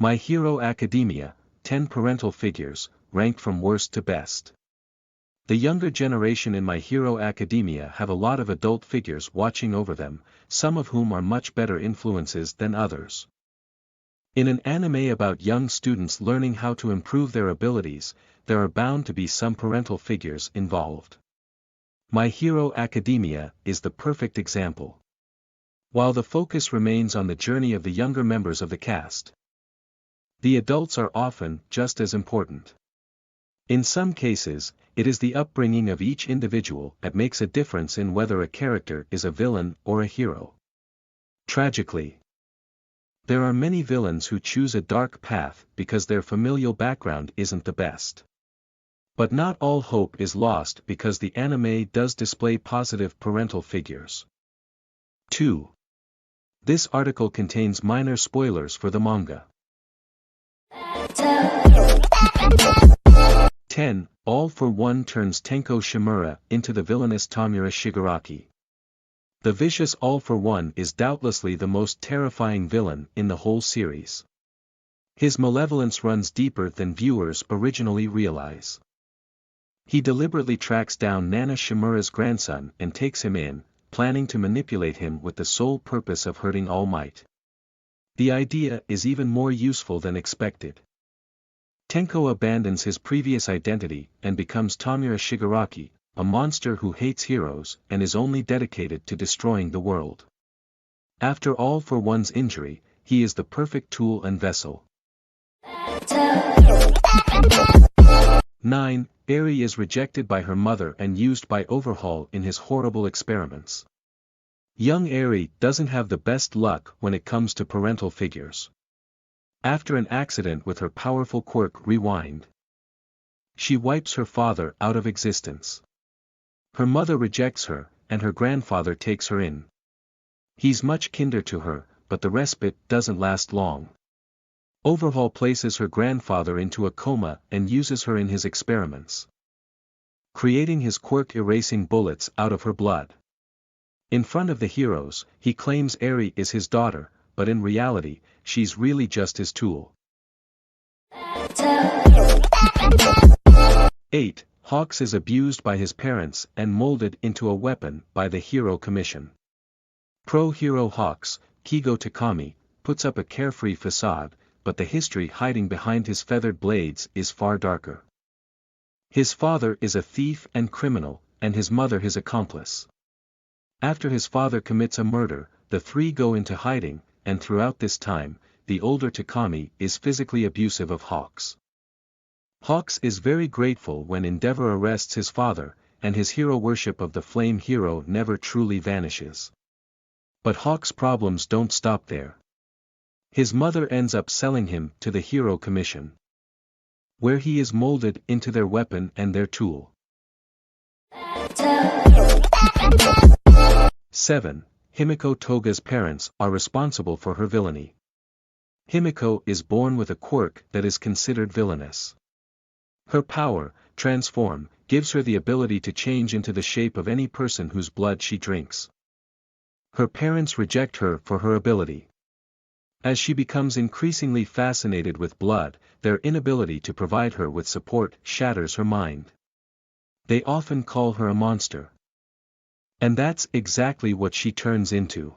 My Hero Academia, 10 Parental Figures, ranked from worst to best. The younger generation in My Hero Academia have a lot of adult figures watching over them, some of whom are much better influences than others. In an anime about young students learning how to improve their abilities, there are bound to be some parental figures involved. My Hero Academia is the perfect example. While the focus remains on the journey of the younger members of the cast, the adults are often just as important. In some cases, it is the upbringing of each individual that makes a difference in whether a character is a villain or a hero. Tragically, there are many villains who choose a dark path because their familial background isn't the best. But not all hope is lost because the anime does display positive parental figures. 2. This article contains minor spoilers for the manga. 10. All for One turns Tenko Shimura into the villainous Tamura Shigaraki. The vicious All for One is doubtlessly the most terrifying villain in the whole series. His malevolence runs deeper than viewers originally realize. He deliberately tracks down Nana Shimura's grandson and takes him in, planning to manipulate him with the sole purpose of hurting All Might. The idea is even more useful than expected. Tenko abandons his previous identity and becomes Tamura Shigaraki, a monster who hates heroes and is only dedicated to destroying the world. After All for One's injury, he is the perfect tool and vessel. 9. Eri is rejected by her mother and used by Overhaul in his horrible experiments. Young Eri doesn't have the best luck when it comes to parental figures. After an accident with her powerful quirk Rewind, she wipes her father out of existence. Her mother rejects her, and her grandfather takes her in. He's much kinder to her, but the respite doesn't last long. Overhaul places her grandfather into a coma and uses her in his experiments, creating his quirk erasing bullets out of her blood. In front of the heroes, he claims Eri is his daughter, but in reality, she's really just his tool. 8. Hawks is abused by his parents and molded into a weapon by the Hero Commission. Pro-hero Hawks, Kigo Takami, puts up a carefree facade, but the history hiding behind his feathered blades is far darker. His father is a thief and criminal, and his mother his accomplice. After his father commits a murder, the three go into hiding, and throughout this time, the older Takami is physically abusive of Hawks. Hawks is very grateful when Endeavor arrests his father, and his hero worship of the Flame Hero never truly vanishes. But Hawks' problems don't stop there. His mother ends up selling him to the Hero Commission, where he is molded into their weapon and their tool. 7. Himiko Toga's parents are responsible for her villainy. Himiko is born with a quirk that is considered villainous. Her power, Transform, gives her the ability to change into the shape of any person whose blood she drinks. Her parents reject her for her ability. As she becomes increasingly fascinated with blood, their inability to provide her with support shatters her mind. They often call her a monster. And that's exactly what she turns into.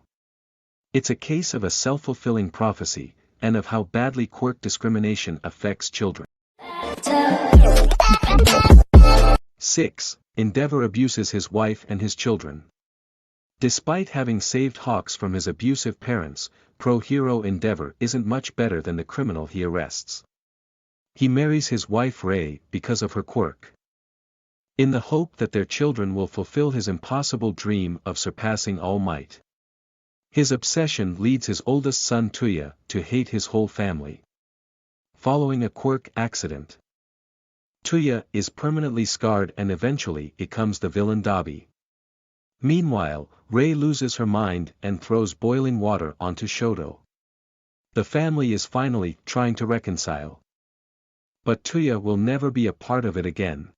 It's a case of a self-fulfilling prophecy, and of how badly quirk discrimination affects children. 6. Endeavor abuses his wife and his children. Despite having saved Hawks from his abusive parents, pro-hero Endeavor isn't much better than the criminal he arrests. He marries his wife Rei because of her quirk, in the hope that their children will fulfill his impossible dream of surpassing All Might. His obsession leads his oldest son Tuya to hate his whole family. Following a quirk accident, Tuya is permanently scarred and eventually becomes the villain Dabi. Meanwhile, Rei loses her mind and throws boiling water onto Shoto. The family is finally trying to reconcile. But Tuya will never be a part of it again.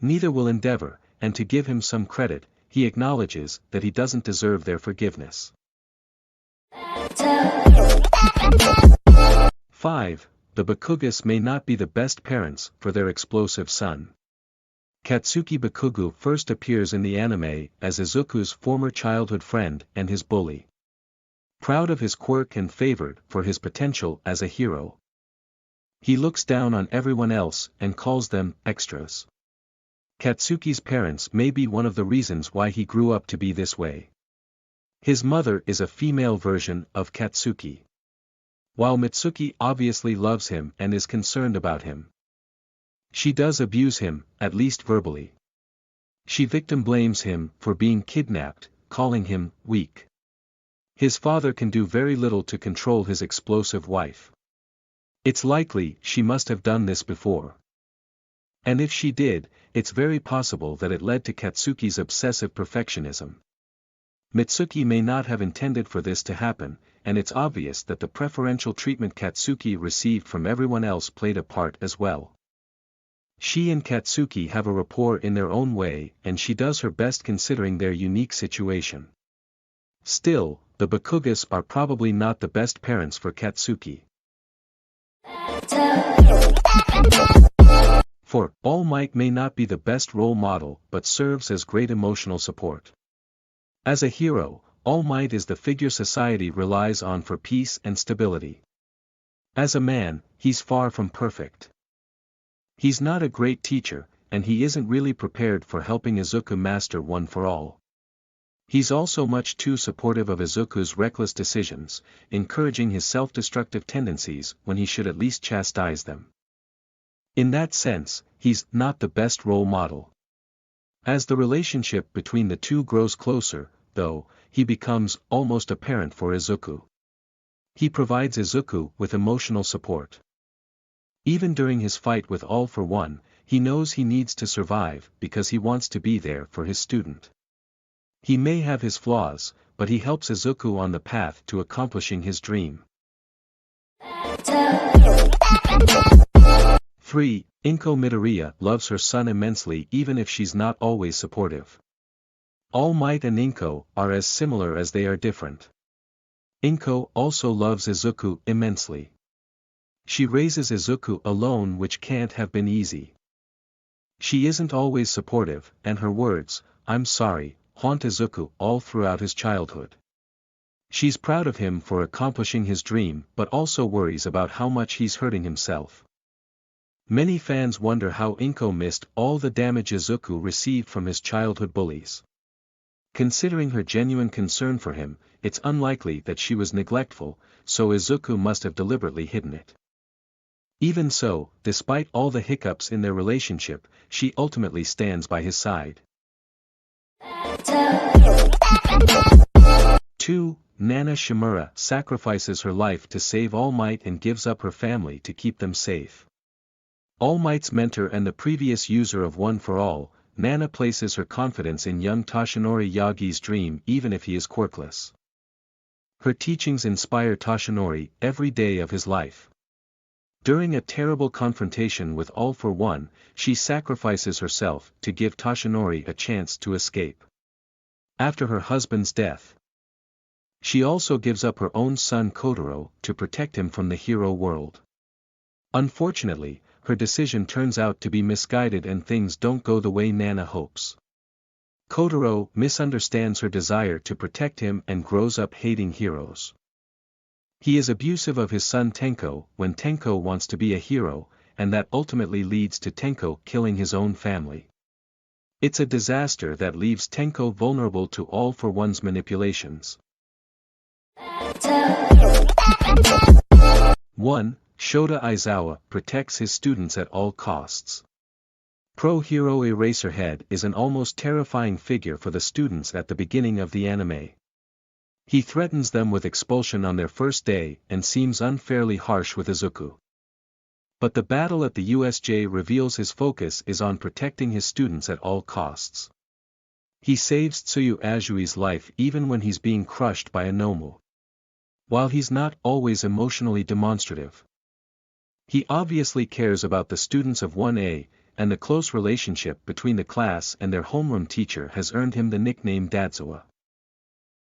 Neither will Endeavor, and to give him some credit, he acknowledges that he doesn't deserve their forgiveness. 5. The Bakugas may not be the best parents for their explosive son. Katsuki Bakugo first appears in the anime as Izuku's former childhood friend and his bully. Proud of his quirk and favored for his potential as a hero, he looks down on everyone else and calls them extras. Katsuki's parents may be one of the reasons why he grew up to be this way. His mother is a female version of Katsuki. While Mitsuki obviously loves him and is concerned about him, she does abuse him, at least verbally. She victim blames him for being kidnapped, calling him weak. His father can do very little to control his explosive wife. It's likely she must have done this before. And if she did, it's very possible that it led to Katsuki's obsessive perfectionism. Mitsuki may not have intended for this to happen, and it's obvious that the preferential treatment Katsuki received from everyone else played a part as well. She and Katsuki have a rapport in their own way, and she does her best considering their unique situation. Still, the Bakugas are probably not the best parents for Katsuki. 4. All Might may not be the best role model but serves as great emotional support. As a hero, All Might is the figure society relies on for peace and stability. As a man, he's far from perfect. He's not a great teacher, and he isn't really prepared for helping Izuku master One for All. He's also much too supportive of Izuku's reckless decisions, encouraging his self-destructive tendencies when he should at least chastise them. In that sense, he's not the best role model. As the relationship between the two grows closer, though, he becomes almost a parent for Izuku. He provides Izuku with emotional support. Even during his fight with All for One, he knows he needs to survive because he wants to be there for his student. He may have his flaws, but he helps Izuku on the path to accomplishing his dream. 3. Inko Midoriya loves her son immensely even if she's not always supportive. All Might and Inko are as similar as they are different. Inko also loves Izuku immensely. She raises Izuku alone, which can't have been easy. She isn't always supportive, and her words, "I'm sorry," haunt Izuku all throughout his childhood. She's proud of him for accomplishing his dream but also worries about how much he's hurting himself. Many fans wonder how Inko missed all the damage Izuku received from his childhood bullies. Considering her genuine concern for him, it's unlikely that she was neglectful, so Izuku must have deliberately hidden it. Even so, despite all the hiccups in their relationship, she ultimately stands by his side. 2. Nana Shimura sacrifices her life to save All Might and gives up her family to keep them safe. All Might's mentor and the previous user of One for All, Nana places her confidence in young Toshinori Yagi's dream even if he is quirkless. Her teachings inspire Toshinori every day of his life. During a terrible confrontation with All for One, she sacrifices herself to give Toshinori a chance to escape. After her husband's death, she also gives up her own son Kotaro to protect him from the hero world. Unfortunately, her decision turns out to be misguided and things don't go the way Nana hopes. Kotaro misunderstands her desire to protect him and grows up hating heroes. He is abusive of his son Tenko when Tenko wants to be a hero, and that ultimately leads to Tenko killing his own family. It's a disaster that leaves Tenko vulnerable to All for One's manipulations. 1. Shota Aizawa protects his students at all costs. Pro-hero Eraserhead is an almost terrifying figure for the students at the beginning of the anime. He threatens them with expulsion on their first day and seems unfairly harsh with Izuku. But the battle at the USJ reveals his focus is on protecting his students at all costs. He saves Tsuyu Ajui's life even when he's being crushed by a Nomu. While he's not always emotionally demonstrative, he obviously cares about the students of 1A, and the close relationship between the class and their homeroom teacher has earned him the nickname Dadzawa.